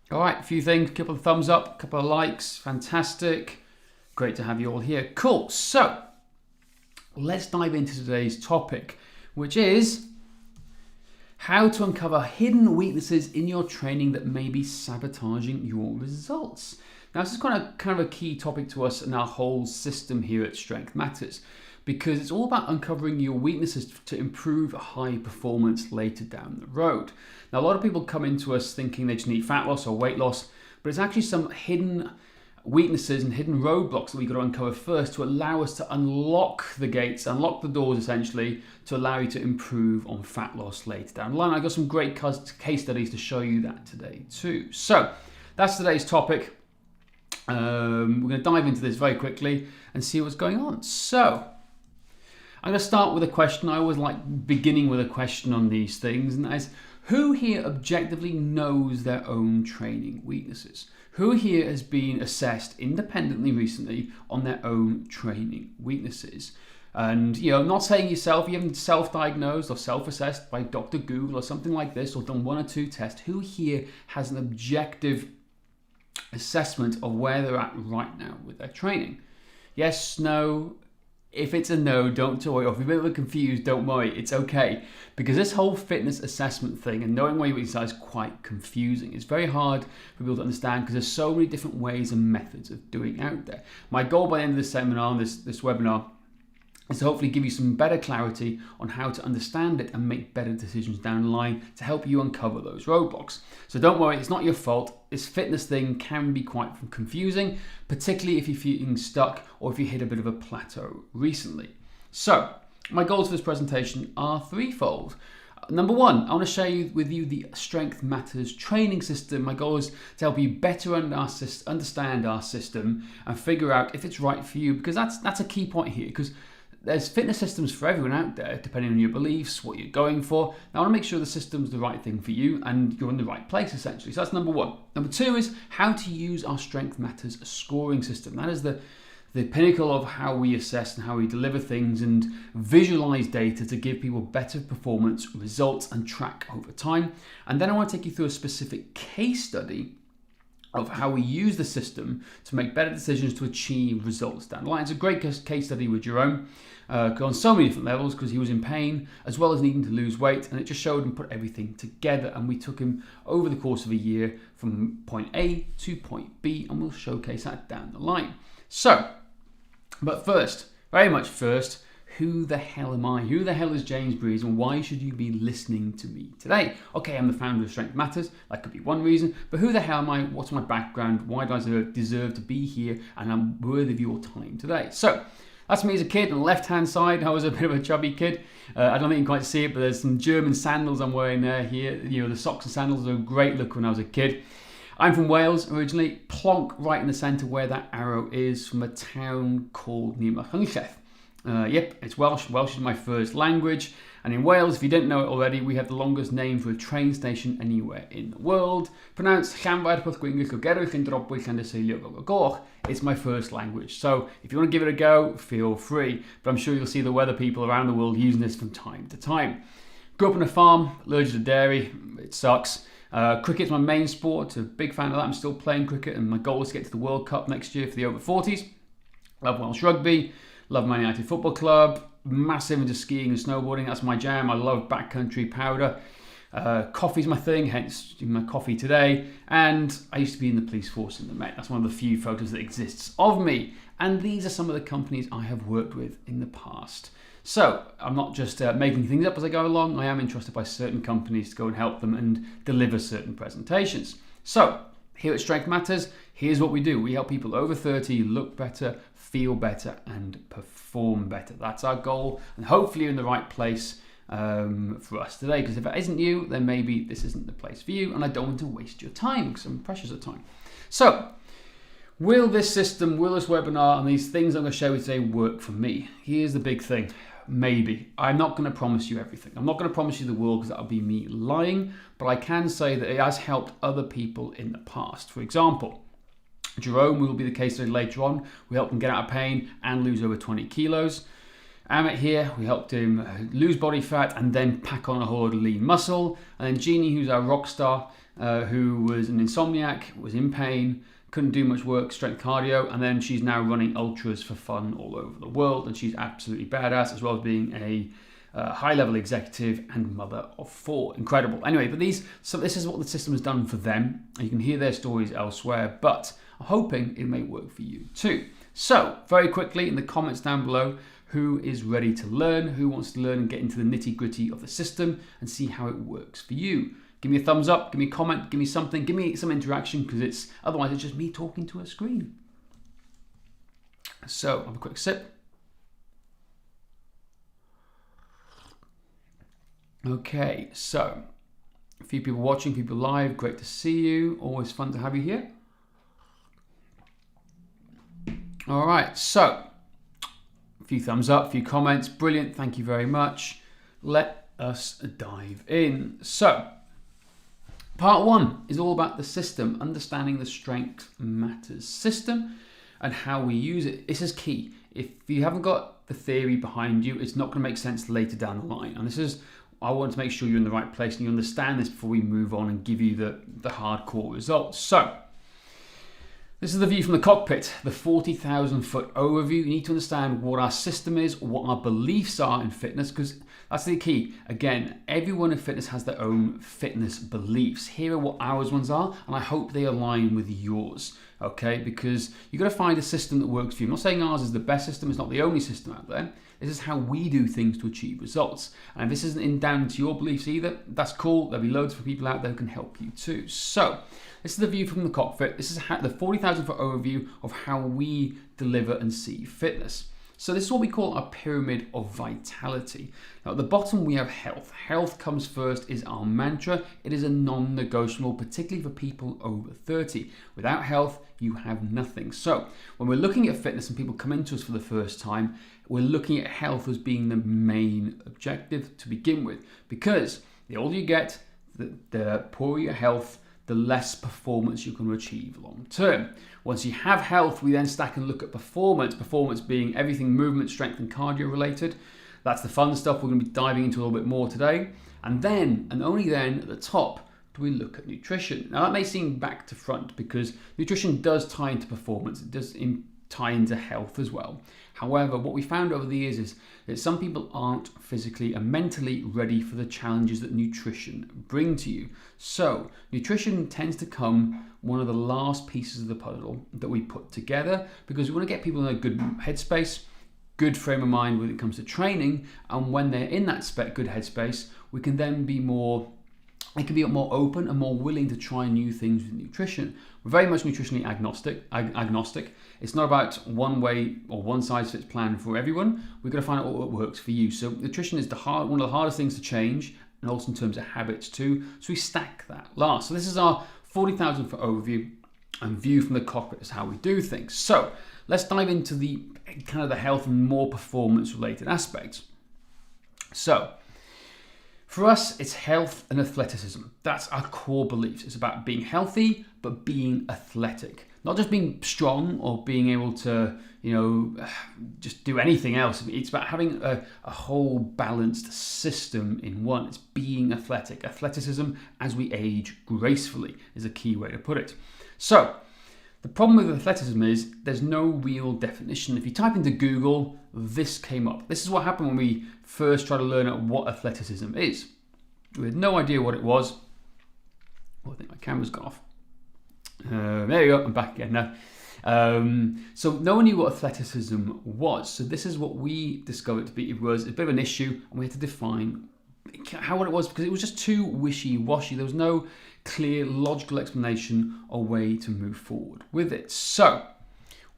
All right, a few things, a couple of thumbs up, a couple of likes, fantastic. Great to have you all here. Cool, so let's dive into today's topic, which is how to uncover hidden weaknesses in your training that may be sabotaging your results. Now, this is kind of a key topic to us in our whole system here at Strength Matters, because it's all about uncovering your weaknesses to improve high performance later down the road. Now, a lot of people come into us thinking they just need fat loss or weight loss, but it's actually some hidden weaknesses and hidden roadblocks that we've got to uncover first to allow us to unlock the gates, unlock the doors essentially, to allow you to improve on fat loss later down the line. I've got some great case studies to show you that today too. So that's today's topic. We're going to dive into this very quickly and see what's going on. So I'm going to start with a question. I always like beginning with a question on these things, and that is, who here objectively knows their own training weaknesses? Who here has been assessed independently recently on their own training weaknesses? And, I'm not saying yourself, you haven't self-diagnosed or self-assessed by Dr. Google or something like this, or done one or two tests. Who here has an objective assessment of where they're at right now with their training? Yes, no. If it's a no, don't worry. Or if you're a bit confused, don't worry. It's okay. Because this whole fitness assessment thing and knowing where your weaknesses are is quite confusing. It's very hard for people to understand because there's so many different ways and methods of doing out there. My goal by the end of this seminar, this webinar, is to hopefully give you some better clarity on how to understand it and make better decisions down the line to help you uncover those roadblocks. So don't worry, it's not your fault. This fitness thing can be quite confusing, particularly if you're feeling stuck or if you hit a bit of a plateau recently. So my goals for this presentation are threefold. Number one, I want to share with you the Strength Matters training system. My goal is to help you better understand our system and figure out if it's right for you, because that's a key point here, because there's fitness systems for everyone out there, depending on your beliefs, what you're going for. Now, I want to make sure the system's the right thing for you and you're in the right place, essentially. So that's number one. Number two is how to use our Strength Matters scoring system. That is the pinnacle of how we assess and how we deliver things and visualize data to give people better performance, results, and track over time. And then I want to take you through a specific case study of how we use the system to make better decisions to achieve results down the line. It's a great case study with Jerome on so many different levels, because he was in pain as well as needing to lose weight, and it just showed him put everything together, and we took him over the course of a year from point A to point B, and we'll showcase that down the line. So, but first, very much first, who the hell am I? Who the hell is James Breese, and why should you be listening to me today? Okay, I'm the founder of Strength Matters. That could be one reason, but who the hell am I? What's my background? Why do I deserve to be here? And I'm worthy of your time today. So that's me as a kid. On the left-hand side, I was a bit of a chubby kid. I don't think you can quite see it, but there's some German sandals I'm wearing there here. The socks and sandals are a great look when I was a kid. I'm from Wales originally, plonk right in the centre where that arrow is, from a town called Nîmes. Yep, it's Welsh. Welsh is my first language. And in Wales, if you didn't know it already, we have the longest name for a train station anywhere in the world. Pronounced it's my first language. So if you want to give it a go, feel free. But I'm sure you'll see the weather people around the world using this from time to time. Grew up on a farm, allergic to dairy. It sucks. Cricket's my main sport. A big fan of that. I'm still playing cricket, and my goal is to get to the World Cup next year for the over 40s. Love Welsh rugby. Love Man United Football Club. Massive into skiing and snowboarding. That's my jam. I love backcountry powder. Coffee's my thing, hence my coffee today. And I used to be in the police force in the Met. That's one of the few photos that exists of me. And these are some of the companies I have worked with in the past. So I'm not just making things up as I go along. I am entrusted by certain companies to go and help them and deliver certain presentations. So here at Strength Matters, here's what we do. We help people over 30 look better, feel better, and perform better. That's our goal, and hopefully you're in the right place for us today, because if it isn't you, then maybe this isn't the place for you, and I don't want to waste your time because I'm precious of time. So, will this system, will this webinar, and these things I'm going to show you today work for me? Here's the big thing. Maybe. I'm not going to promise you everything. I'm not going to promise you the world, because that would be me lying, but I can say that it has helped other people in the past. For example, Jerome will be the case study later on. We helped him get out of pain and lose over 20 kilos. Amit here, we helped him lose body fat and then pack on a whole lot of lean muscle. And then Jeannie, who's our rock star, who was an insomniac, was in pain, couldn't do much work, strength cardio, and then she's now running ultras for fun all over the world, and she's absolutely badass, as well as being a high-level executive and mother of 4. Incredible. Anyway, but this is what the system has done for them. You can hear their stories elsewhere, but I'm hoping it may work for you too. So, very quickly in the comments down below, who is ready to learn, who wants to learn and get into the nitty-gritty of the system and see how it works for you. Give me a thumbs up, give me a comment, give me something, give me some interaction, because otherwise it's just me talking to a screen. So, have a quick sip. Okay, so a few people watching, people live, great to see you. Always fun to have you here. All right, so a few thumbs up, a few comments, brilliant, thank you very much. Let us dive in. So, part 1 is all about the system, understanding the Strength Matters system and how we use it. This is key. If you haven't got the theory behind you, it's not going to make sense later down the line. And I want to make sure you're in the right place and you understand this before we move on and give you the hardcore results. So, this is the view from the cockpit, the 40,000 foot overview. You need to understand what our system is, what our beliefs are in fitness, because that's the key. Again, everyone in fitness has their own fitness beliefs. Here are what ours ones are, and I hope they align with yours, okay? Because you've got to find a system that works for you. I'm not saying ours is the best system, it's not the only system out there. This is how we do things to achieve results. And if this isn't down to your beliefs either, that's cool. There'll be loads of people out there who can help you too. So, this is the view from the cockpit. This is the 40,000 foot overview of how we deliver and see fitness. So this is what we call our pyramid of vitality. Now at the bottom we have health. Health comes first is our mantra. It is a non-negotiable, particularly for people over 30. Without health, you have nothing. So when we're looking at fitness and people come into us for the first time, we're looking at health as being the main objective to begin with. Because the older you get, the poorer your health, the less performance you can achieve long term. Once you have health, we then stack and look at performance. Performance being everything movement, strength and cardio related. That's the fun stuff we're going to be diving into a little bit more today. And then, and only then, at the top, do we look at nutrition. Now that may seem back to front because nutrition does tie into performance. It does tie into health as well. However, what we found over the years is that some people aren't physically and mentally ready for the challenges that nutrition bring to you. So nutrition tends to come one of the last pieces of the puzzle that we put together because we want to get people in a good headspace, good frame of mind when it comes to training, and when they're in that good headspace, we can then be more open and more willing to try new things with nutrition. We're very much nutritionally agnostic. It's not about one way or one size fits plan for everyone. We've got to find out what works for you. So nutrition is one of the hardest things to change, and also in terms of habits too. So we stack that last. So this is our 40,000 foot overview and view from the cockpit is how we do things. So let's dive into the kind of the health and more performance related aspects. So for us, it's health and athleticism. That's our core beliefs. It's about being healthy, but being athletic. Not just being strong or being able to, just do anything else. It's about having a whole balanced system in one. It's being athletic. Athleticism as we age gracefully is a key way to put it. So the problem with athleticism is there's no real definition. If you type into Google, this came up. This is what happened when we first tried to learn what athleticism is. We had no idea what it was. Oh, I think my camera's gone off. There you go, I'm back again now. So no one knew what athleticism was. So this is what we discovered to be. It was a bit of an issue, and we had to define how it was because it was just too wishy-washy. There was no clear, logical explanation or way to move forward with it. So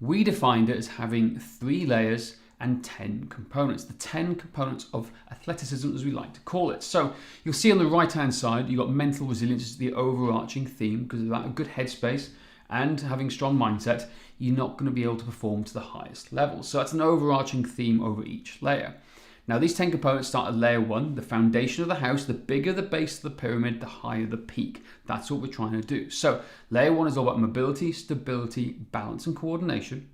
we defined it as having 3 layers and 10 components. The 10 components of athleticism, as we like to call it. So you'll see on the right-hand side, you've got mental resilience is the overarching theme because without a good headspace and having strong mindset, you're not going to be able to perform to the highest level. So that's an overarching theme over each layer. Now these 10 components start at layer 1, the foundation of the house. The bigger the base of the pyramid, the higher the peak. That's what we're trying to do. So layer 1 is all about mobility, stability, balance and coordination.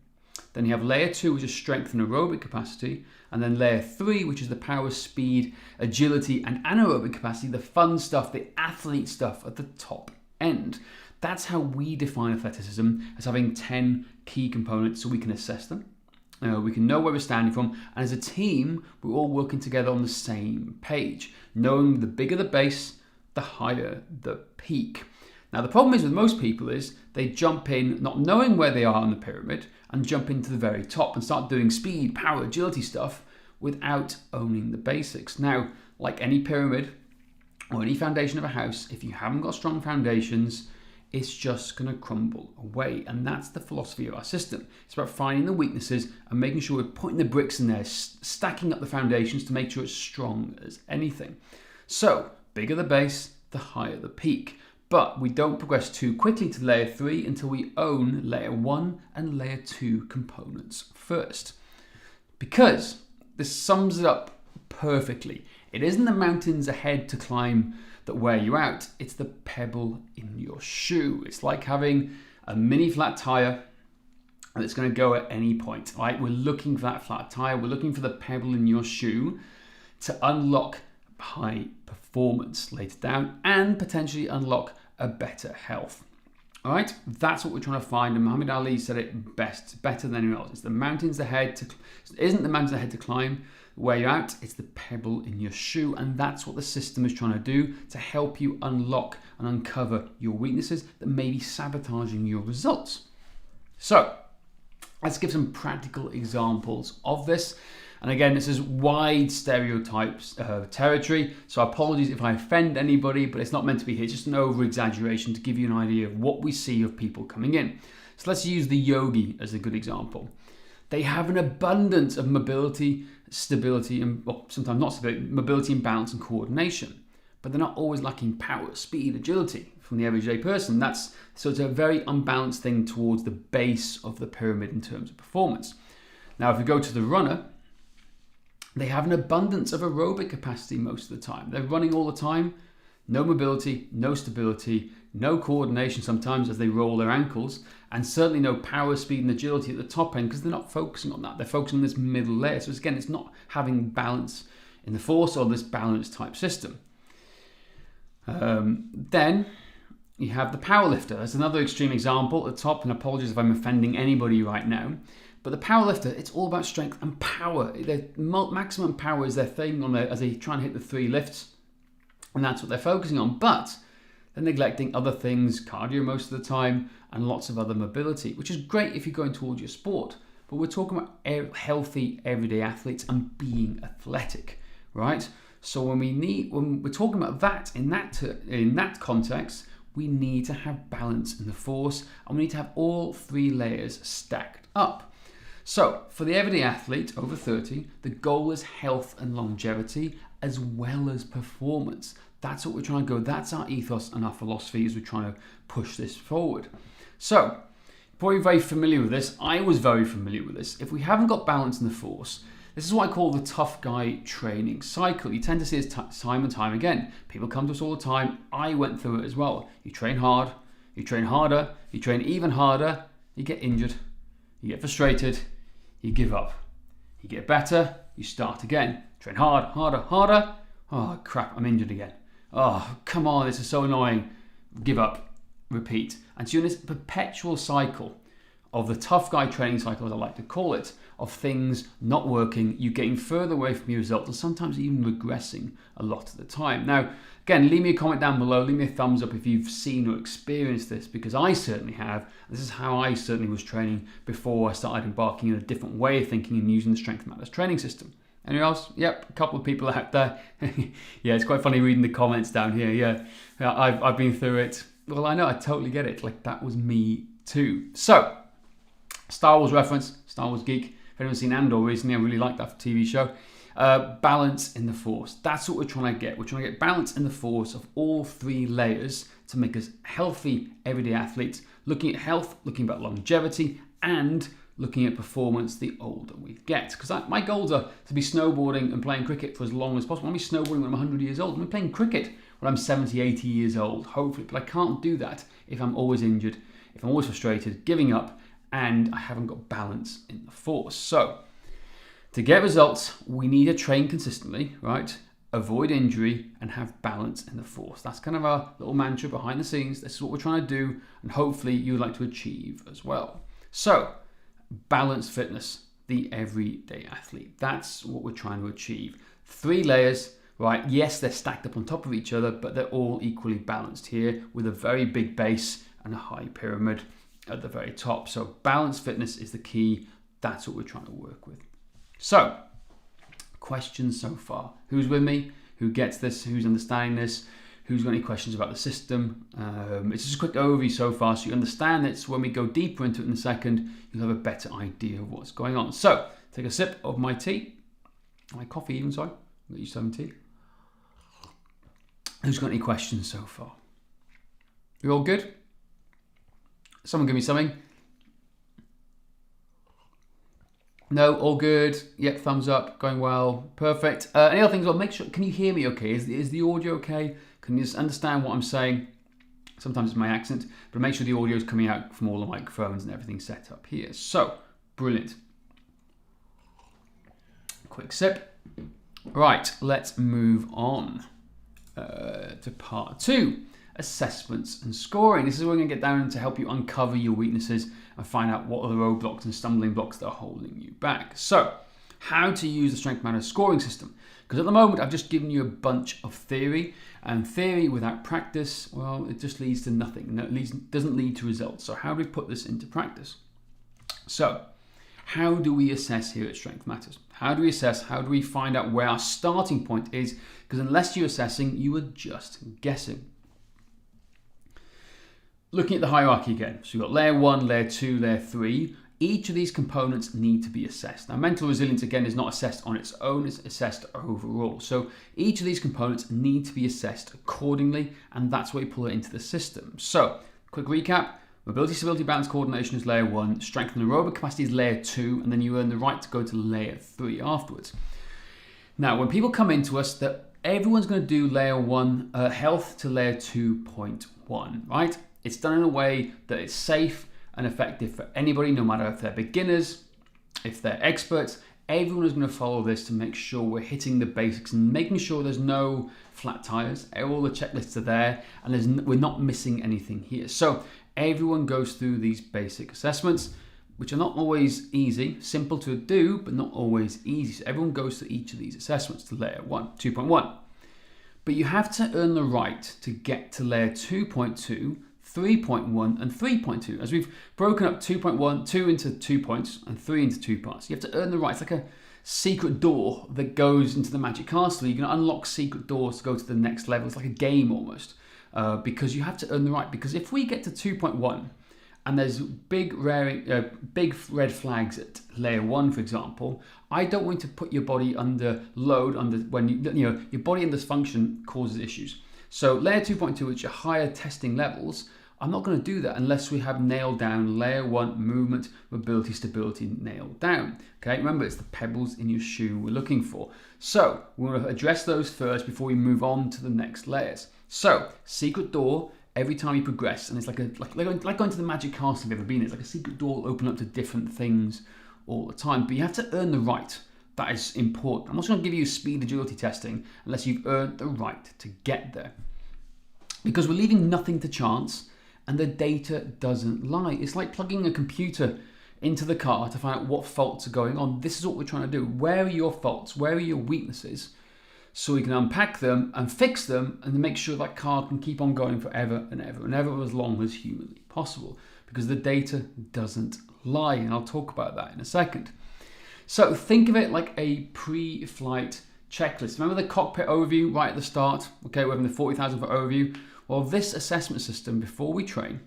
Then you have layer 2, which is strength and aerobic capacity. And then layer 3, which is the power, speed, agility, and anaerobic capacity, the fun stuff, the athlete stuff at the top end. That's how we define athleticism, as having 10 key components so we can assess them. We can know where we're standing from, and as a team, we're all working together on the same page, knowing the bigger the base, the higher the peak. Now, the problem is with most people is they jump in not knowing where they are on the pyramid and jump into the very top and start doing speed, power, agility stuff without owning the basics. Now, like any pyramid or any foundation of a house, if you haven't got strong foundations, it's just going to crumble away. And that's the philosophy of our system. It's about finding the weaknesses and making sure we're putting the bricks in there, stacking up the foundations to make sure it's strong as anything. So, bigger the base, the higher the peak. But we don't progress too quickly to layer 3 until we own layer 1 and layer 2 components first. Because this sums it up perfectly. It isn't the mountains ahead to climb that wear you out, it's the pebble in your shoe. It's like having a mini flat tire and it's going to go at any point, right? We're looking for that flat tire, we're looking for the pebble in your shoe to unlock high performance later down and potentially unlock a better health. All right, that's what we're trying to find, and Muhammad Ali said it best, better than anyone else. It's the mountains ahead to, isn't the mountains ahead to climb where you're at, it's the pebble in your shoe, and that's what the system is trying to do to help you unlock and uncover your weaknesses that may be sabotaging your results. So let's give some practical examples of this. And again, this is wide stereotypes territory, so apologies if I offend anybody, but it's not meant to be here. It's just an over-exaggeration to give you an idea of what we see of people coming in. So let's use the yogi as a good example. They have an abundance of mobility, stability, and well, sometimes not stability, mobility and balance and coordination, but they're not always lacking power, speed, agility from the everyday person. So it's a very unbalanced thing towards the base of the pyramid in terms of performance. Now, if we go to the runner, they have an abundance of aerobic capacity most of the time. They're running all the time, no mobility, no stability, no coordination sometimes as they roll their ankles, and certainly no power, speed, and agility at the top end because they're not focusing on that. They're focusing on this middle layer. So again, it's not having balance in the force or this balance type system. Then you have the powerlifter. That's another extreme example at the top, and apologies if I'm offending anybody right now. But the powerlifter, it's all about strength and power. Their maximum power is their thing as they try and hit the 3 lifts, and that's what they're focusing on. But they're neglecting other things, cardio most of the time, and lots of other mobility, which is great if you're going towards your sport. But we're talking about healthy, everyday athletes and being athletic, right? So when we're talking about that in that context, we need to have balance in the force, and we need to have all 3 layers stacked up. So, for the everyday athlete over 30, the goal is health and longevity as well as performance. That's what we're trying to go. That's our ethos and our philosophy as we're trying to push this forward. So, probably very familiar with this. I was very familiar with this. If we haven't got balance in the force, this is what I call the tough guy training cycle. You tend to see this time and time again. People come to us all the time. I went through it as well. You train hard, you train harder, you train even harder, you get injured, you get frustrated, you give up. You get better, you start again. Train hard, harder, harder. Oh crap, I'm injured again. Oh, come on, this is so annoying. Give up, repeat. And so you're in this perpetual cycle of the tough guy training cycle, as I like to call it, of things not working, you getting further away from your results, and sometimes even regressing a lot of the time. Now, again, leave me a comment down below, leave me a thumbs up if you've seen or experienced this, because I certainly have. This is how I certainly was training before I started embarking on a different way of thinking and using the Strength Matters training system. Anyone else? Yep, a couple of people out there. Yeah, it's quite funny reading the comments down here. Yeah, I've been through it. Well, I know, I totally get it. Like, that was me too. So, Star Wars reference, Star Wars geek. If anyone's seen Andor recently, I really like that TV show. Balance in the force. That's what we're trying to get. We're trying to get balance in the force of all 3 layers to make us healthy everyday athletes, looking at health, looking at longevity, and looking at performance the older we get. Because my goals are to be snowboarding and playing cricket for as long as possible. I'll be snowboarding when I'm 100 years old. I'm playing cricket when I'm 70, 80 years old, hopefully. But I can't do that if I'm always injured, if I'm always frustrated, giving up, and I haven't got balance in the force. So to get results, we need to train consistently, right? Avoid injury and have balance in the force. That's kind of our little mantra behind the scenes. This is what we're trying to do, and hopefully you'd like to achieve as well. So balanced fitness, the everyday athlete. That's what we're trying to achieve. 3 layers, right? Yes, they're stacked up on top of each other, but they're all equally balanced here with a very big base and a high pyramid at the very top. So balanced fitness is the key. That's what we're trying to work with. So, questions so far? Who's with me? Who gets this? Who's understanding this? Who's got any questions about the system? It's just a quick overview so far, so you understand it. So when we go deeper into it in a second, you'll have a better idea of what's going on. So, take a sip of my tea. My coffee even, sorry. I'm used to having tea. Who's got any questions so far? You all good? Someone give me something. No, all good. Yep, thumbs up, going well, perfect. Any other things? Well, make sure, can you hear me okay? Is the audio okay? Can you just understand what I'm saying? Sometimes it's my accent, but make sure the audio is coming out from all the microphones and everything set up here. So, brilliant. Quick sip. Right, let's move on to part 2. Assessments and scoring. This is where we're going to get down to help you uncover your weaknesses and find out what are the roadblocks and stumbling blocks that are holding you back. So, how to use the Strength Matters scoring system. Because at the moment, I've just given you a bunch of theory, and theory without practice, well, it just leads to nothing. It doesn't lead to results. So, how do we put this into practice? So, how do we assess here at Strength Matters? How do we assess? How do we find out where our starting point is? Because unless you're assessing, you are just guessing. Looking at the hierarchy again, so you've got layer 1, layer 2, layer 3. Each of these components need to be assessed. Now, mental resilience, again, is not assessed on its own, it's assessed overall. So each of these components need to be assessed accordingly, and that's where you pull it into the system. So, quick recap. Mobility, stability, balance, coordination is layer 1. Strength and aerobic capacity is layer 2, and then you earn the right to go to layer 3 afterwards. Now, when people come into us, everyone's going to do layer 1, health to layer 2.1, right? It's done in a way that it's safe and effective for anybody, no matter if they're beginners, if they're experts. Everyone is going to follow this to make sure we're hitting the basics and making sure there's no flat tires. All the checklists are there, and we're not missing anything here. So everyone goes through these basic assessments, which are not always easy, simple to do, but not always easy. So everyone goes through each of these assessments to layer 1, 2.1. But you have to earn the right to get to layer 2.2, 3.1 and 3.2. As we've broken up 2.1, 2 into 2 points and 3 into 2 parts. You have to earn the right. It's like a secret door that goes into the magic castle. You can unlock secret doors to go to the next level. It's like a game almost, because you have to earn the right. Because if we get to 2.1 and there's big red flags at layer 1, for example, I don't want to put your body under load when your body in dysfunction causes issues. So layer 2.2, which are higher testing levels, I'm not going to do that unless we have nailed down layer 1, movement, mobility, stability nailed down. Okay, remember, it's the pebbles in your shoe we're looking for. So we want to address those first before we move on to the next layers. So secret door, every time you progress, and it's like going to the magic castle if you've ever been. It's like a secret door will open up to different things all the time, but you have to earn the right. That is important. I'm not going to give you speed agility testing unless you've earned the right to get there. Because we're leaving nothing to chance, and the data doesn't lie. It's like plugging a computer into the car to find out what faults are going on. This is what we're trying to do. Where are your faults? Where are your weaknesses? So we can unpack them and fix them and make sure that car can keep on going forever and ever and ever, as long as humanly possible. Because the data doesn't lie, and I'll talk about that in a second. So think of it like a pre-flight checklist. Remember the cockpit overview right at the start? Okay, we're having the 40,000 foot overview. Well, this assessment system before we train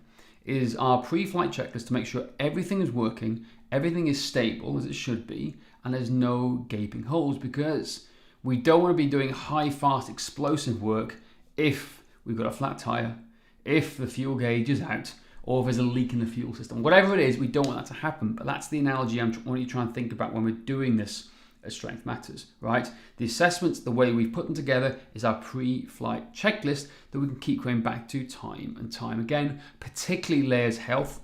is our pre-flight checklist to make sure everything is working, everything is stable as it should be, and there's no gaping holes, because we don't want to be doing high, fast, explosive work if we've got a flat tire, if the fuel gauge is out, or if there's a leak in the fuel system. Whatever it is, we don't want that to happen. But that's the analogy I want you to try and think about when we're doing this at Strength Matters, right? The assessments, the way we put them together, is our pre-flight checklist that we can keep going back to time and time again, particularly layers health,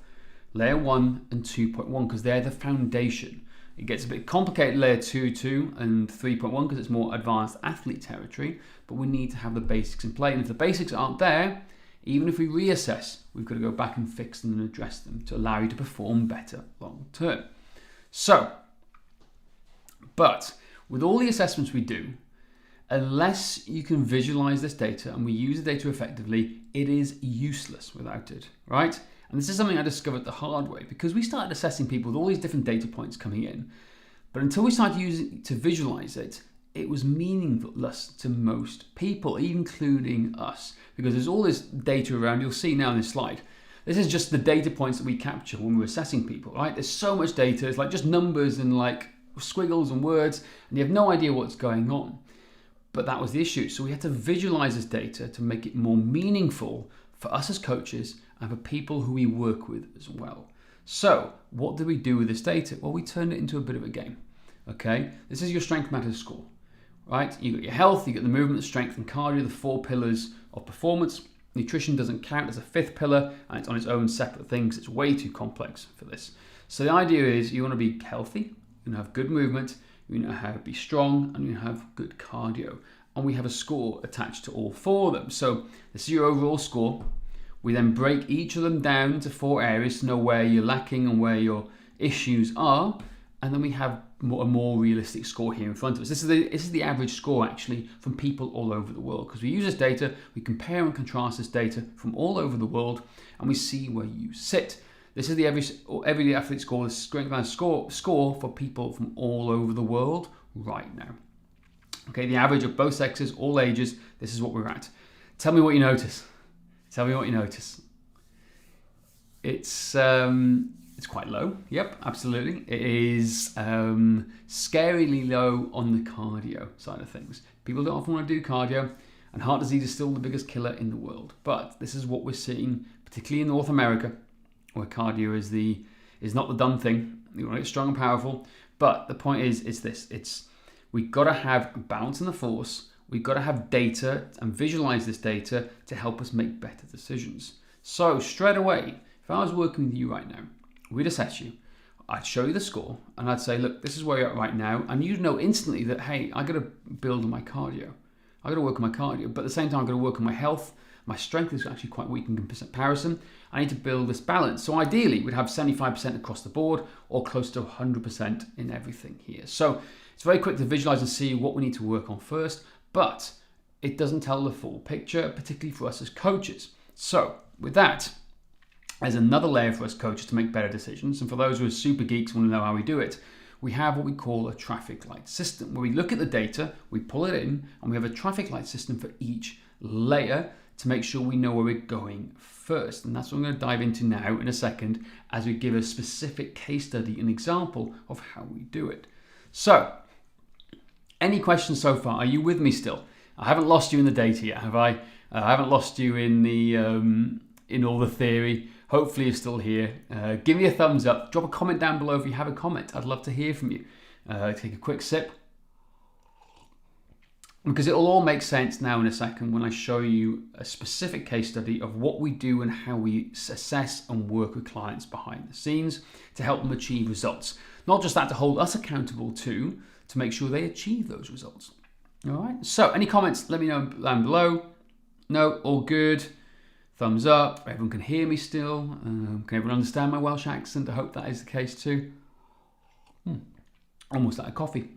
layer 1 and 2.1, because they're the foundation. It gets a bit complicated layer 2 and 3.1 because it's more advanced athlete territory, but we need to have the basics in play. And if the basics aren't there, even if we reassess, we've got to go back and fix them and address them to allow you to perform better long term. So, but with all the assessments we do, unless you can visualize this data and we use the data effectively, it is useless without it, right? And this is something I discovered the hard way, because we started assessing people with all these different data points coming in. But until we started using it to visualize it, it was meaningless to most people, including us, because there's all this data around. You'll see now in this slide. This is just the data points that we capture when we're assessing people, right? There's so much data. It's like just numbers and like squiggles and words, and you have no idea what's going on. But that was the issue. So we had to visualize this data to make it more meaningful for us as coaches and for people who we work with as well. So what did we do with this data? Well, we turned it into a bit of a game. Okay, this is your strength matters score, right? You got your health, you got the movement, the strength and cardio, the 4 pillars of performance. Nutrition doesn't count as a 5th pillar, and it's on its own separate thing because it's way too complex for this. So the idea is you want to be healthy, you want to have good movement, you know how to be strong, and you have good cardio. And we have a score attached to all 4 of them. So this is your overall score. We then break each of them down to 4 areas to know where you're lacking and where your issues are. And then we have a more realistic score here in front of us. This is the average score actually from people all over the world. Because we use this data, we compare and contrast this data from all over the world, and we see where you sit. This is the everyday athlete score, the strength and score for people from all over the world right now. Okay, the average of both sexes, all ages, this is what we're at. Tell me what you notice. Tell me what you notice. It's quite low. Yep, absolutely. It is scarily low on the cardio side of things. People don't often want to do cardio, and heart disease is still the biggest killer in the world. But this is what we're seeing, particularly in North America, where cardio is not the done thing. You want to get strong and powerful. But the point is, we've got to have balance in the force. We've got to have data and visualize this data to help us make better decisions. So straight away, if I was working with you right now, we'd assess you. I'd show you the score and I'd say, look, this is where you're at right now. And you'd know instantly that, hey, I got to build on my cardio. I got to work on my cardio. But at the same time, I've got to work on my health. My strength is actually quite weak in comparison. I need to build this balance. So ideally, we'd have 75% across the board or close to 100% in everything here. So it's very quick to visualize and see what we need to work on first, but it doesn't tell the full picture, particularly for us as coaches. So with that, there's another layer for us coaches to make better decisions. And for those who are super geeks and want to know how we do it, we have what we call a traffic light system, where we look at the data, we pull it in, and we have a traffic light system for each layer to make sure we know where we're going first. And that's what I'm going to dive into now in a second as we give a specific case study, an example of how we do it. So, any questions so far? Are you with me still? I haven't lost you in the data yet, have I? I haven't lost you in the in all the theory. Hopefully you're still here. Give me a thumbs up. Drop a comment down below if you have a comment. I'd love to hear from you. Take a quick sip, because it'll all make sense now in a second when I show you a specific case study of what we do and how we assess and work with clients behind the scenes to help them achieve results. Not just that, to hold us accountable to make sure they achieve those results. All right, so any comments, let me know down below. No, all good. Thumbs up. Everyone can hear me still. Can everyone understand my Welsh accent? I hope that is the case too. Almost out of coffee.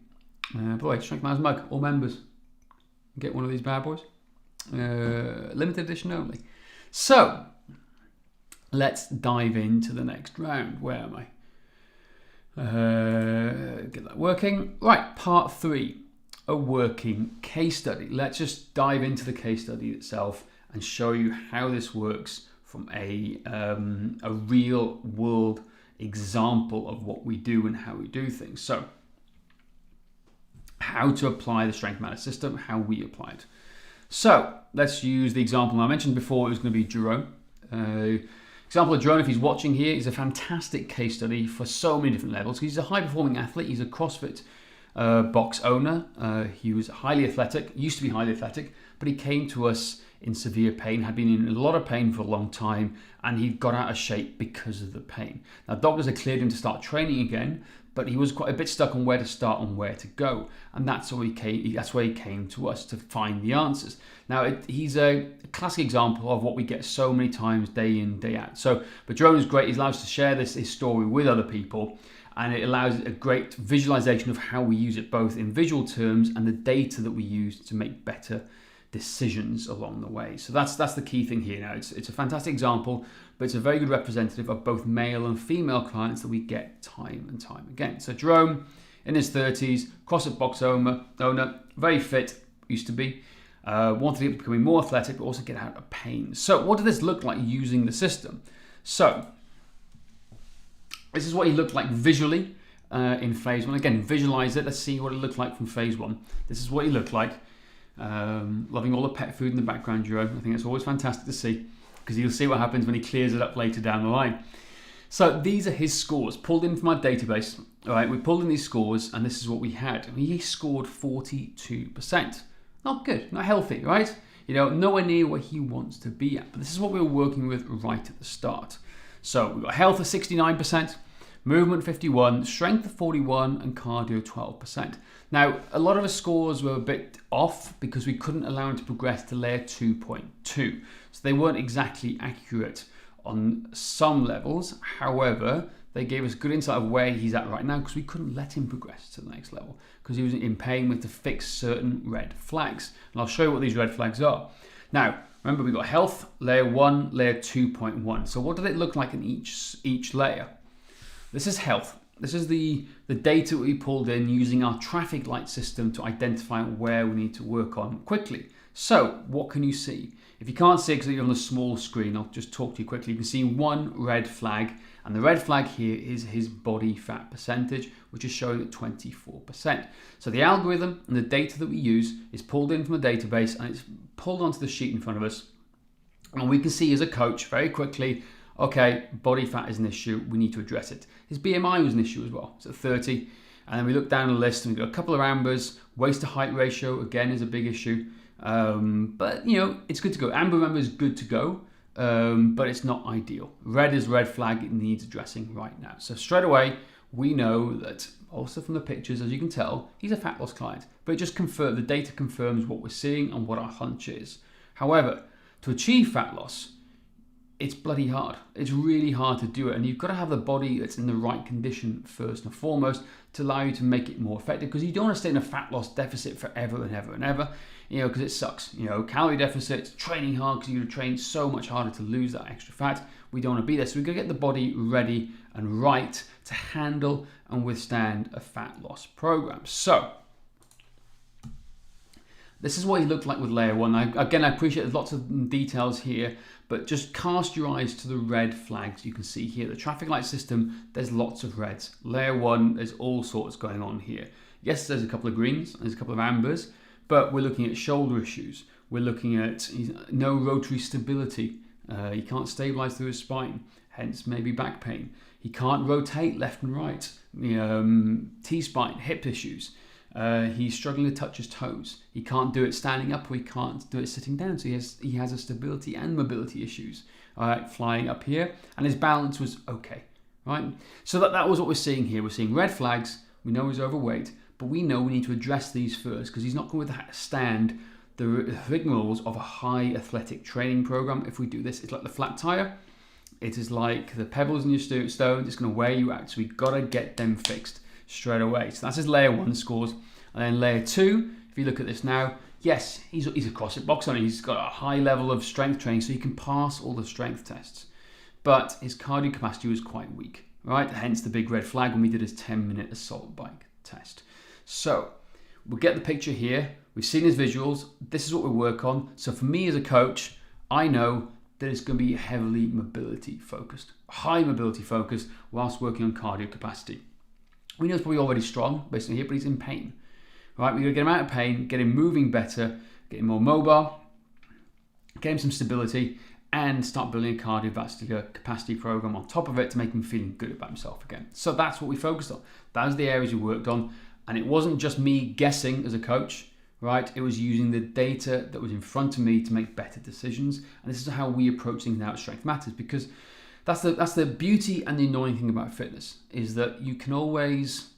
By the way, Strength Matters mug, all members get one of these bad boys. Limited edition only. So let's dive into the next round. Where am I? Get that working. Right, part 3, a working case study. Let's just dive into the case study itself and show you how this works from a real world example of what we do and how we do things. So, how to apply the Strength Matters system, how we apply it. So, let's use the example I mentioned before. It was going to be Jerome. Example of Jerome, if he's watching here, is a fantastic case study for so many different levels. He's a high-performing athlete. He's a CrossFit box owner. He was highly athletic, used to be highly athletic, but he came to us in severe pain, had been in a lot of pain for a long time, and he got out of shape because of the pain. Now, doctors had cleared him to start training again, but he was quite a bit stuck on where to start and where to go, and that's why he came to us to find the answers. Now, he's a classic example of what we get so many times day in, day out. But Jerome is great. He allows us to share his story with other people, and it allows a great visualization of how we use it both in visual terms and the data that we use to make better decisions along the way. So that's the key thing here. Now, it's a fantastic example, but it's a very good representative of both male and female clients that we get time and time again. So Jerome, in his 30s, CrossFit box owner, very fit, used to be, wanted to get becoming more athletic, but also get out of pain. So what did this look like using the system? So this is what he looked like visually in phase 1. Again, visualize it. Let's see what it looked like from phase 1. This is what he looked like. Loving all the pet food in the background, Jerome. I think it's always fantastic to see, because you'll see what happens when he clears it up later down the line. So these are his scores pulled in from our database. All right, we pulled in these scores, and this is what we had. He scored 42%. Not good, not healthy, right? Nowhere near where he wants to be at. But this is what we were working with right at the start. So we've got health of 69%, movement 51%, strength of 41%, and cardio 12%. Now, a lot of the scores were a bit off because we couldn't allow him to progress to layer 2.2. So they weren't exactly accurate on some levels. However, they gave us good insight of where he's at right now, because we couldn't let him progress to the next level because he was in pain. We had to fix certain red flags. And I'll show you what these red flags are. Now, remember, we got health, layer 1, layer 2.1. So what did it look like in each layer? This is health. This is the data we pulled in using our traffic light system to identify where we need to work on quickly. So what can you see? If you can't see it because you're on the small screen, I'll just talk to you quickly. You can see one red flag, and the red flag here is his body fat percentage, which is showing at 24%. So the algorithm and the data that we use is pulled in from a database, and it's pulled onto the sheet in front of us. And we can see as a coach very quickly, okay, body fat is an issue, we need to address it. His BMI was an issue as well, it's at 30. And then we look down the list and we've got a couple of ambers. Waist to height ratio, again, is a big issue. But, it's good to go. Amber, remember, is good to go, but it's not ideal. Red is red flag, it needs addressing right now. So straight away, we know that, also from the pictures, as you can tell, he's a fat loss client. But it just the data confirms what we're seeing and what our hunch is. However, to achieve fat loss, it's bloody hard. It's really hard to do it, and you've got to have the body that's in the right condition first and foremost to allow you to make it more effective, because you don't want to stay in a fat loss deficit forever and ever and ever, because it sucks. Calorie deficits, training hard because you're going to train so much harder to lose that extra fat. We don't want to be there, so we've got to get the body ready and right to handle and withstand a fat loss program. So this is what he looked like with layer 1. I appreciate there's lots of details here, but just cast your eyes to the red flags you can see here. The traffic light system, there's lots of reds. Layer 1, there's all sorts going on here. Yes, there's a couple of greens, there's a couple of ambers, but we're looking at shoulder issues. We're looking at no rotary stability. He can't stabilize through his spine, hence maybe back pain. He can't rotate left and right. T-spine, hip issues. He's struggling to touch his toes. He can't do it standing up, or he can't do it sitting down. So he has a stability and mobility issues. All right, flying up here, and his balance was okay, right? So that was what we're seeing here. We're seeing red flags. We know he's overweight, but we know we need to address these first, because he's not going to withstand the rigmaroles of a high athletic training program. If we do this, it's like the flat tire. It is like the pebbles in your stones. It's going to wear you out. So we've got to get them fixed straight away. So that's his layer 1 scores. And then layer 2, if you look at this now, yes, he's a CrossFit box owner. He's got a high level of strength training, so he can pass all the strength tests. But his cardio capacity was quite weak, right? Hence the big red flag when we did his 10-minute assault bike test. So we'll get the picture here. We've seen his visuals. This is what we work on. So for me as a coach, I know that it's going to be heavily mobility focused, high mobility focused, whilst working on cardio capacity. We know he's probably already strong based on here, but he's in pain. Right, we're going to get him out of pain, get him moving better, get him more mobile, get him some stability, and start building a cardiovascular capacity program on top of it to make him feeling good about himself again. So that's what we focused on. That was the areas we worked on. And it wasn't just me guessing as a coach, right? It was using the data that was in front of me to make better decisions. And this is how we approach things now at Strength Matters, because that's the beauty and the annoying thing about fitness, is that you can always,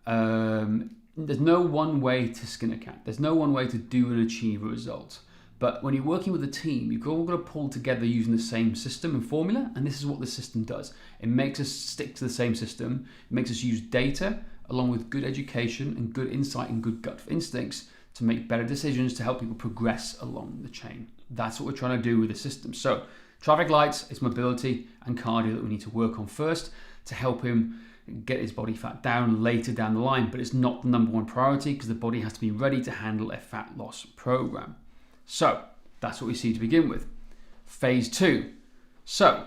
there's no one way to skin a cat. There's no one way to do and achieve a result. But when you're working with a team, you've all got to pull together using the same system and formula, and this is what the system does. It makes us stick to the same system. It makes us use data along with good education and good insight and good gut instincts to make better decisions to help people progress along the chain. That's what we're trying to do with the system. So traffic lights, it's mobility and cardio that we need to work on first to help him get his body fat down later down the line. But it's not the number one priority because the body has to be ready to handle a fat loss program. So that's what we see to begin with. Phase 2. So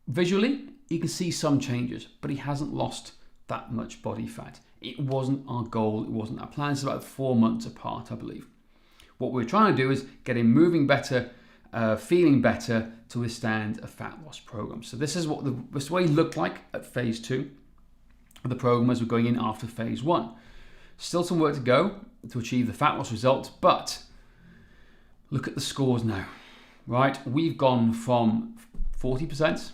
visually, you can see some changes, but he hasn't lost that much body fat. It wasn't our goal. It wasn't our plan. It's about 4 months apart, I believe. What we're trying to do is get him moving better, feeling better to withstand a fat loss program. So this is what this way looked like at phase 2 of the program as we're going in after phase 1. Still some work to go to achieve the fat loss result, but look at the scores now, right? We've gone from 40%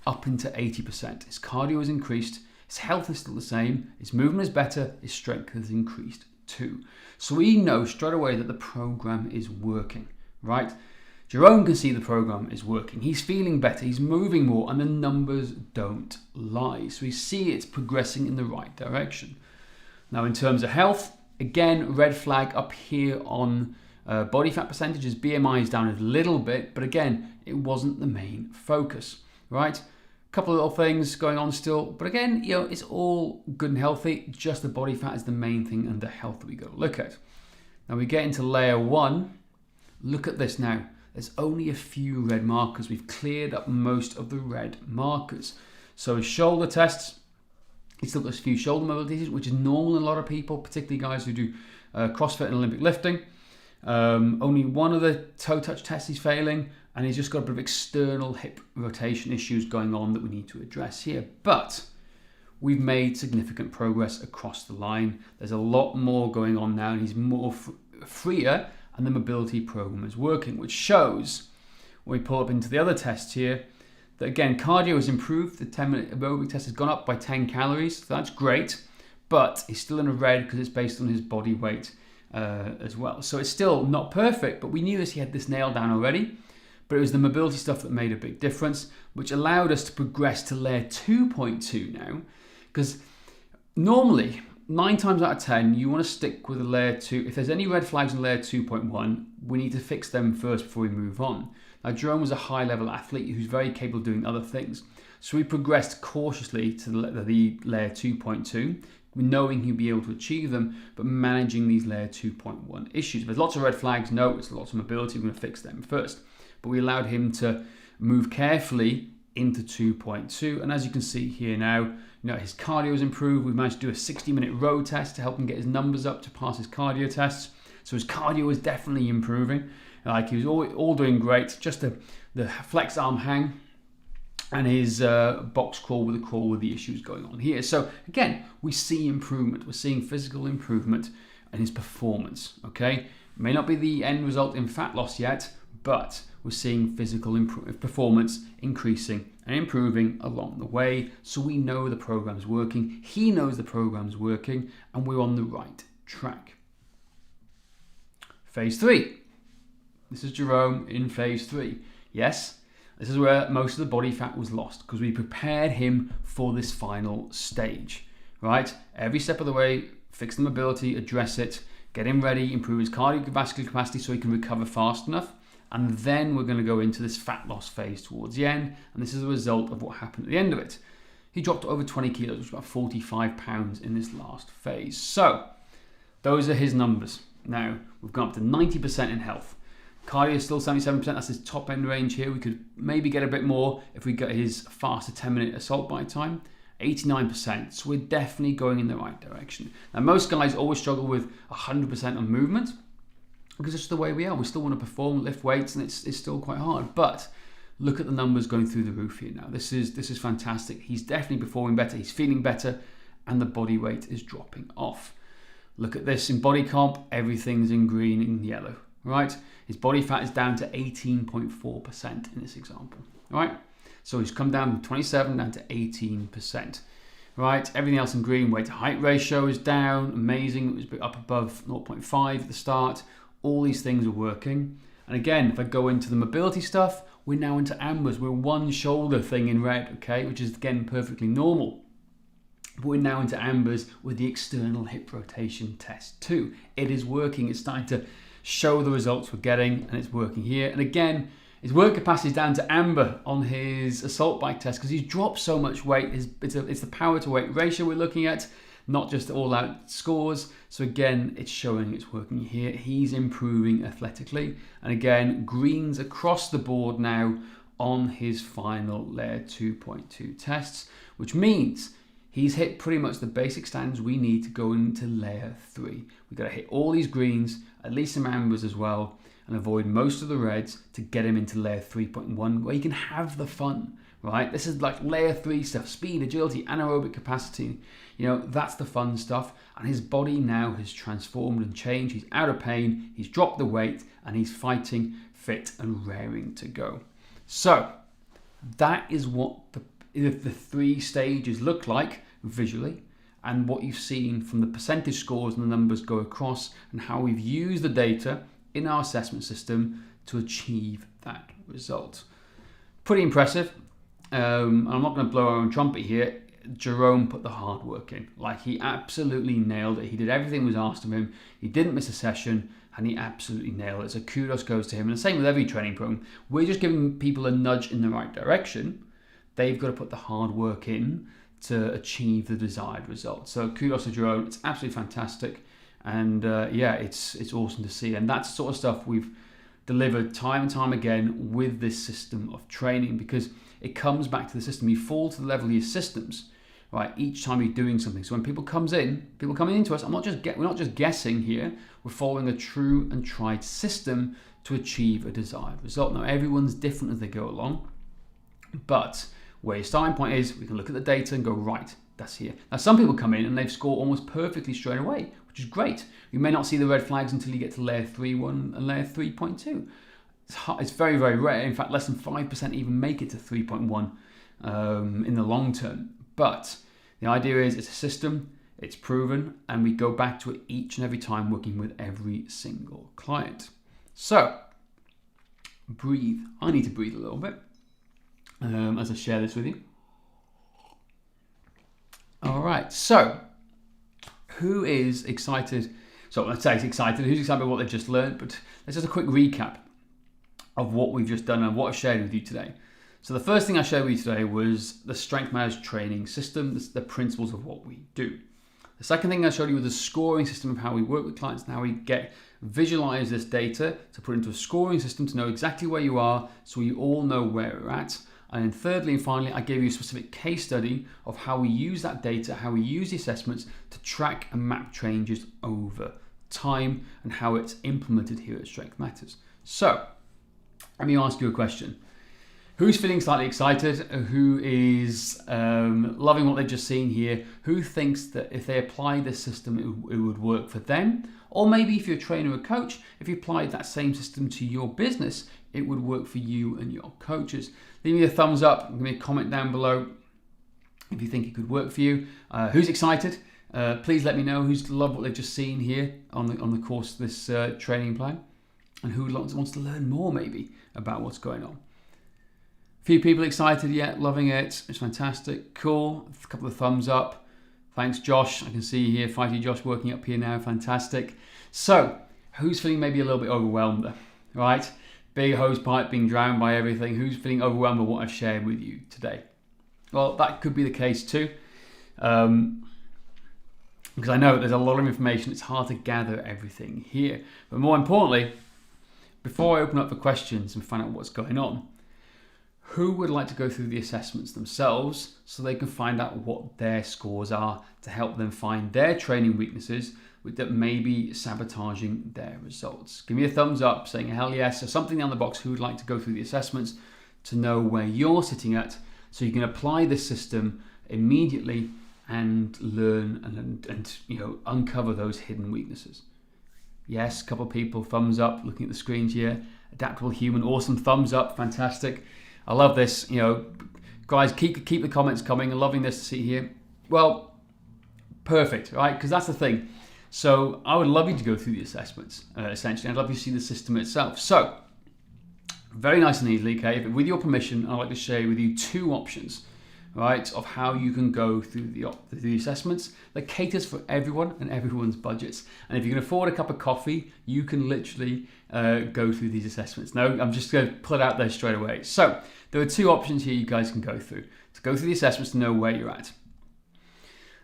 up into 80%. His cardio has increased. His health is still the same. His movement is better. His strength has increased too. So we know straight away that the program is working, right? Jerome can see the program is working. He's feeling better. He's moving more, and the numbers don't lie. So we see it's progressing in the right direction. Now, in terms of health, again, red flag up here on body fat percentages. BMI is down a little bit, but again, it wasn't the main focus, right? Couple of little things going on still, but again, it's all good and healthy. Just the body fat is the main thing and the health that we got to look at. Now we get into layer 1. Look at this now. There's only a few red markers. We've cleared up most of the red markers. So his shoulder tests, he's still got a few shoulder mobilities, which is normal in a lot of people, particularly guys who do CrossFit and Olympic lifting. Only one of the toe touch tests he's failing, and he's just got a bit of external hip rotation issues going on that we need to address here. But we've made significant progress across the line. There's a lot more going on now, and he's more freer, and the mobility program is working, which shows, when we pull up into the other tests here, that again, cardio has improved. The 10-minute aerobic test has gone up by 10 calories. So that's great, but he's still in a red because it's based on his body weight as well. So it's still not perfect, but we knew he had this nailed down already. But it was the mobility stuff that made a big difference, which allowed us to progress to layer 2.2 now. Because normally, 9 times out of 10, you want to stick with a layer 2. If there's any red flags in layer 2.1, we need to fix them first before we move on. Now, Jerome was a high-level athlete who's very capable of doing other things. So we progressed cautiously to the layer 2.2, knowing he'd be able to achieve them, but managing these layer 2.1 issues. If there's lots of red flags, no, it's lots of mobility, we're going to fix them first. But we allowed him to move carefully into 2.2. And as you can see here now, his cardio has improved. We've managed to do a 60-minute road test to help him get his numbers up to pass his cardio tests. So his cardio is definitely improving. Like, he was all doing great. Just the flex arm hang and his box crawl with the issues going on here. So again, we see improvement. We're seeing physical improvement in his performance, okay? May not be the end result in fat loss yet, but we're seeing physical performance increasing and improving along the way. So we know the program's working. He knows the program's working, and we're on the right track. Phase 3. This is Jerome in phase 3. Yes, this is where most of the body fat was lost because we prepared him for this final stage, right? Every step of the way, fix the mobility, address it, get him ready, improve his cardiovascular capacity so he can recover fast enough. And then we're going to go into this fat loss phase towards the end. And this is the result of what happened at the end of it. He dropped over 20 kilos, which is about 45 pounds in this last phase. So those are his numbers. Now, we've gone up to 90% in health. Cardio is still 77%. That's his top end range here. We could maybe get a bit more if we get his faster 10-minute assault bike time. 89%. So we're definitely going in the right direction. Now, most guys always struggle with 100% on movement, because it's just the way we are. We still want to perform, lift weights, and it's still quite hard. But look at the numbers going through the roof here now. This is fantastic. He's definitely performing better. He's feeling better, and the body weight is dropping off. Look at this in body comp, everything's in green and yellow, right? His body fat is down to 18.4% in this example, right? So he's come down from 27 down to 18%, right? Everything else in green, weight to height ratio is down, amazing. It was up above 0.5 at the start. All these things are working. And again, if I go into the mobility stuff, we're now into ambers. We're one shoulder thing in red, okay, which is again perfectly normal. But we're now into ambers with the external hip rotation test too. It is working. It's starting to show the results we're getting, and it's working here. And again, his work capacity is down to amber on his assault bike test because he's dropped so much weight. It's the power to weight ratio we're looking at, not just all out scores. So again, it's showing it's working here. He's improving athletically. And again, greens across the board now on his final layer 2.2 tests, which means he's hit pretty much the basic standards we need to go into layer 3. We've got to hit all these greens, at least some ambers as well, and avoid most of the reds to get him into layer 3.1 where he can have the fun, right? This is like layer 3 stuff, speed, agility, anaerobic capacity. You know, that's the fun stuff. And his body now has transformed and changed. He's out of pain, he's dropped the weight, and he's fighting, fit, and raring to go. So that is what the 3 stages look like visually, and what you've seen from the percentage scores and the numbers go across, and how we've used the data in our assessment system to achieve that result. Pretty impressive. I'm not going to blow our own trumpet here. Jerome put the hard work in. Like, he absolutely nailed it. He did everything was asked of him. He didn't miss a session, and he absolutely nailed it. So kudos goes to him. And the same with every training program. We're just giving people a nudge in the right direction. They've got to put the hard work in to achieve the desired result. So kudos to Jerome. It's absolutely fantastic. And yeah, it's awesome to see. And that's the sort of stuff we've delivered time and time again with this system of training, because it comes back to the system. You fall to the level of your systems, right? Each time you're doing something. So when people coming into us, we're not just guessing here. We're following a true and tried system to achieve a desired result. Now, everyone's different as they go along, but where your starting point is, we can look at the data and go, right, that's here. Now, some people come in and they've scored almost perfectly straight away, which is great. You may not see the red flags until you get to layer 3.1 and layer 3.2. It's very, very rare. In fact, less than 5% even make it to 3.1 in the long term. But the idea is it's a system, it's proven, and we go back to it each and every time working with every single client. So, breathe. I need to breathe a little bit as I share this with you. All right, so who is excited? So let's say it's excited. Who's excited about what they've just learned? But let's just a quick recap of what we've just done and what I've shared with you today. So the first thing I shared with you today was the Strength Matters training system, the principles of what we do. The second thing I showed you was the scoring system of how we work with clients and how we visualize this data to put into a scoring system to know exactly where you are, so you all know where we're at. And then thirdly and finally, I gave you a specific case study of how we use that data, how we use the assessments to track and map changes over time and how it's implemented here at Strength Matters. So let me ask you a question. Who's feeling slightly excited? Who is loving what they've just seen here? Who thinks that if they apply this system, it would work for them? Or maybe if you're a trainer or coach, if you applied that same system to your business, it would work for you and your coaches. Leave me a thumbs up, give me a comment down below if you think it could work for you. Who's excited? Please let me know who's loved what they've just seen here on the course of this training plan, and who wants to learn more maybe about what's going on. A few people excited yet, loving it. It's fantastic, cool. A couple of thumbs up. Thanks, Josh. I can see you here, 5G Josh working up here now, fantastic. So, who's feeling maybe a little bit overwhelmed, right? Big hose pipe being drowned by everything. Who's feeling overwhelmed by what I've shared with you today? Well, that could be the case too. Because I know there's a lot of information. It's hard to gather everything here. But more importantly, before I open up for questions and find out what's going on, who would like to go through the assessments themselves so they can find out what their scores are to help them find their training weaknesses that may be sabotaging their results? Give me a thumbs up saying hell yes, or something down the box who would like to go through the assessments to know where you're sitting at so you can apply this system immediately and learn and uncover those hidden weaknesses. Yes, a couple of people, thumbs up, looking at the screens here. Adaptable human, awesome, thumbs up, fantastic. I love this. Guys, keep the comments coming. I'm loving this to see here. Well, perfect, right? Because that's the thing. So I would love you to go through the assessments, essentially. I'd love you to see the system itself. So, very nice and easily, okay? With your permission, I'd like to share with you 2 options, right, of how you can go through the assessments that caters for everyone and everyone's budgets. And if you can afford a cup of coffee, you can literally go through these assessments. No, I'm just going to pull it out there straight away. So there are 2 options here you guys can go through to go through the assessments to know where you're at.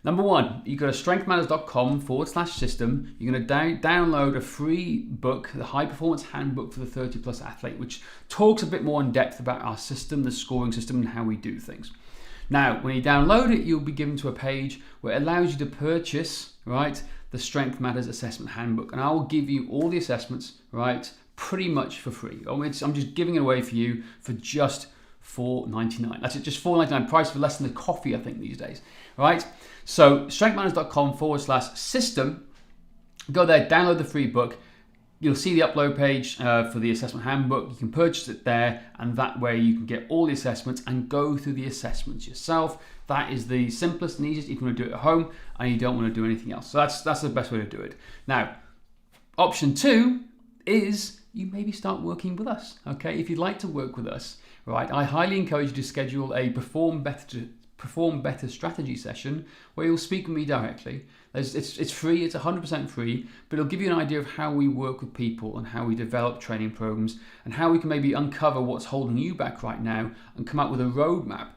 Number 1, you go to strengthmatters.com/system. You're going to download a free book, the High Performance Handbook for the 30 Plus Athlete, which talks a bit more in depth about our system, the scoring system, and how we do things. Now, when you download it, you'll be given to a page where it allows you to purchase, right, the Strength Matters Assessment Handbook. And I will give you all the assessments, right, pretty much for free. I'm just giving it away for you for just $4.99. That's it, just $4.99, price for less than a coffee, I think, these days, right? So, strengthmatters.com/system. Go there, download the free book. You'll see the upload page for the assessment handbook. You can purchase it there, and that way you can get all the assessments and go through the assessments yourself. That is the simplest and easiest if you want to do it at home and you don't want to do anything else. So that's the best way to do it. Now, option 2 is you maybe start working with us. Okay, if you'd like to work with us, right, I highly encourage you to schedule a Perform Better strategy session where you'll speak with me directly. It's free, it's 100% free, but it'll give you an idea of how we work with people and how we develop training programs and how we can maybe uncover what's holding you back right now and come up with a roadmap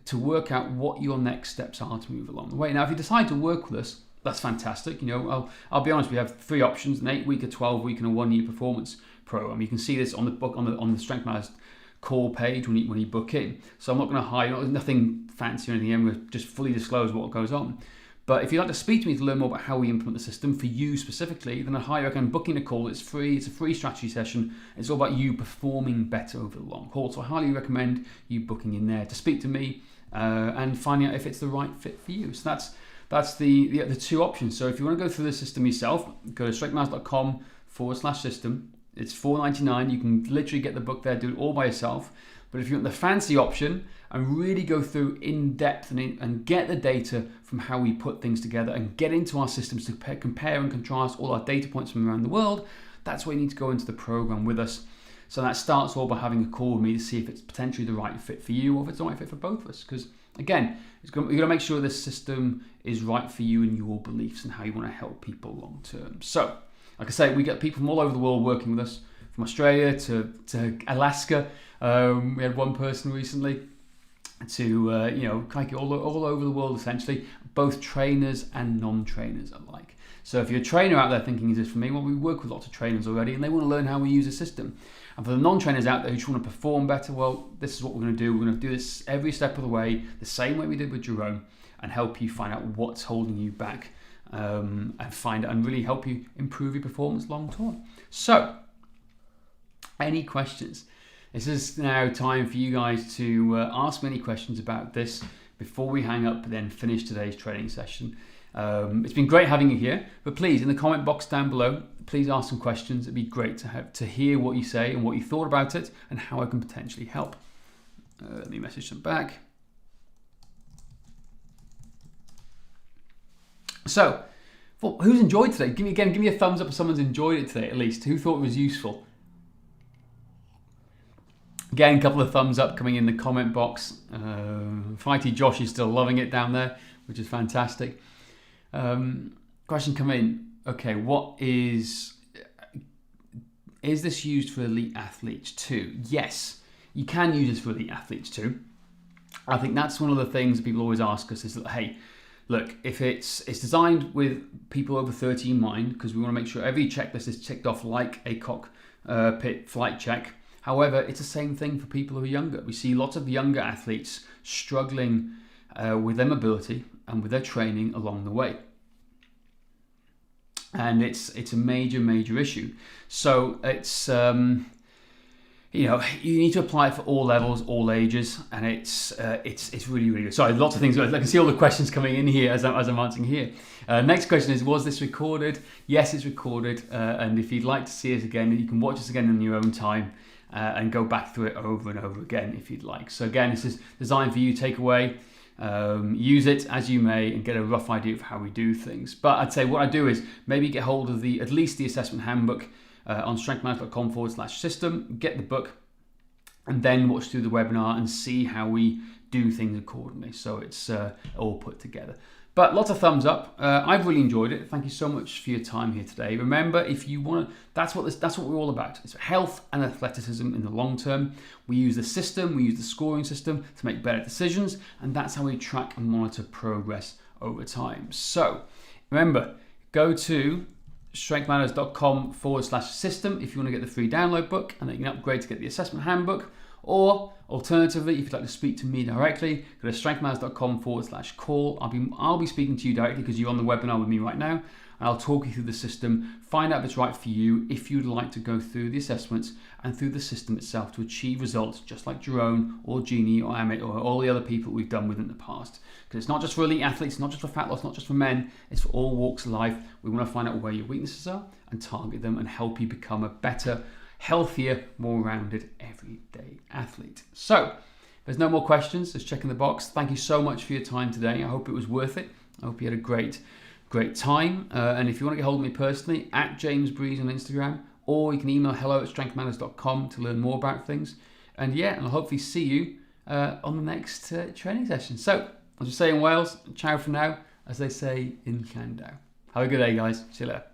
to work out what your next steps are to move along the way. Now, if you decide to work with us, that's fantastic. I'll be honest, we have 3 options: an 8-week, a 12-week, and a 1-year performance program. You can see this on the book on the Strength Matters call page when you book in. So I'm not going to hide, nothing fancy or anything. I'm going to just fully disclose what goes on. But if you'd like to speak to me to learn more about how we implement the system for you specifically, then I highly recommend booking a call. It's free. It's a free strategy session. It's all about you performing better over the long haul. So I highly recommend you booking in there to speak to me and finding out if it's the right fit for you. So that's the 2 options. So if you want to go through the system yourself, go to strengthmatters.com/system. It's $4.99. You can literally get the book there, do it all by yourself. But if you want the fancy option and really go through in depth and get the data from how we put things together and get into our systems to compare and contrast all our data points from around the world, that's where you need to go into the program with us. So that starts all by having a call with me to see if it's potentially the right fit for you or if it's the right fit for both of us. Because again, you've got to make sure this system is right for you and your beliefs and how you want to help people long term. So, like I say, we get people from all over the world working with us, from Australia to Alaska. We had one person recently to all over the world, essentially, both trainers and non-trainers alike. So if you're a trainer out there thinking, is this for me? Well, we work with lots of trainers already and they want to learn how we use the system. And for the non-trainers out there who just want to perform better, well, this is what we're going to do. We're going to do this every step of the way, the same way we did with Jerome, and help you find out what's holding you back and find out and really help you improve your performance long term. So, any questions? This is now time for you guys to ask me any questions about this before we hang up and then finish today's training session. It's been great having you here, but please, in the comment box down below, please ask some questions. It'd be great to hear what you say and what you thought about it and how I can potentially help. Let me message them back. So, well, who's enjoyed today? Give me a thumbs up if someone's enjoyed it today, at least. Who thought it was useful? Again, a couple of thumbs up coming in the comment box. Fighty Josh is still loving it down there, which is fantastic. Question come in. Okay, is this used for elite athletes too? Yes, you can use this for elite athletes too. I think that's one of the things that people always ask us is that, hey, look, if it's designed with people over 30 in mind, because we want to make sure every checklist is ticked off like a cockpit flight check. However, it's the same thing for people who are younger. We see lots of younger athletes struggling with their mobility and with their training along the way. And it's a major issue. So it's you need to apply it for all levels, all ages, and it's really, really good. Sorry, lots of things. I can see all the questions coming in here as I'm answering here. Next question is, was this recorded? Yes, it's recorded, and if you'd like to see it again, you can watch this again in your own time and go back through it over and over again if you'd like. So again, this is designed for you to take away, use it as you may, and get a rough idea of how we do things. But I'd say what I do is maybe get hold of at least the assessment handbook on strengthmanagement.com/system, get the book, and then watch through the webinar and see how we do things accordingly. So it's all put together. But lots of thumbs up. I've really enjoyed it. Thank you so much for your time here today. Remember, if you want to, that's what we're all about. It's health and athleticism in the long term. We use the system, we use the scoring system to make better decisions, and that's how we track and monitor progress over time. So remember, go to strengthmatters.com/system if you want to get the free download book, and then you can upgrade to get the assessment handbook. Or alternatively, if you'd like to speak to me directly, go to strengthmatters.com/call. I'll be speaking to you directly because you're on the webinar with me right now, and I'll talk you through the system, find out if it's right for you, if you'd like to go through the assessments and through the system itself to achieve results just like Jerome or Jeannie or Amit or all the other people we've done with in the past. Because it's not just for elite athletes, not just for fat loss, not just for men, it's for all walks of life. We want to find out where your weaknesses are and target them and help you become a better, healthier, more rounded, everyday athlete. So, if there's no more questions, just checking the box. Thank you so much for your time today. I hope it was worth it. I hope you had a great time. And if you want to get hold of me personally, at James Breese on Instagram, or you can email hello@strengthmatters.com to learn more about things. And yeah, and I'll hopefully see you on the next training session. So, as we say in Wales, ciao for now, as they say in Llandau. Have a good day, guys. See you later.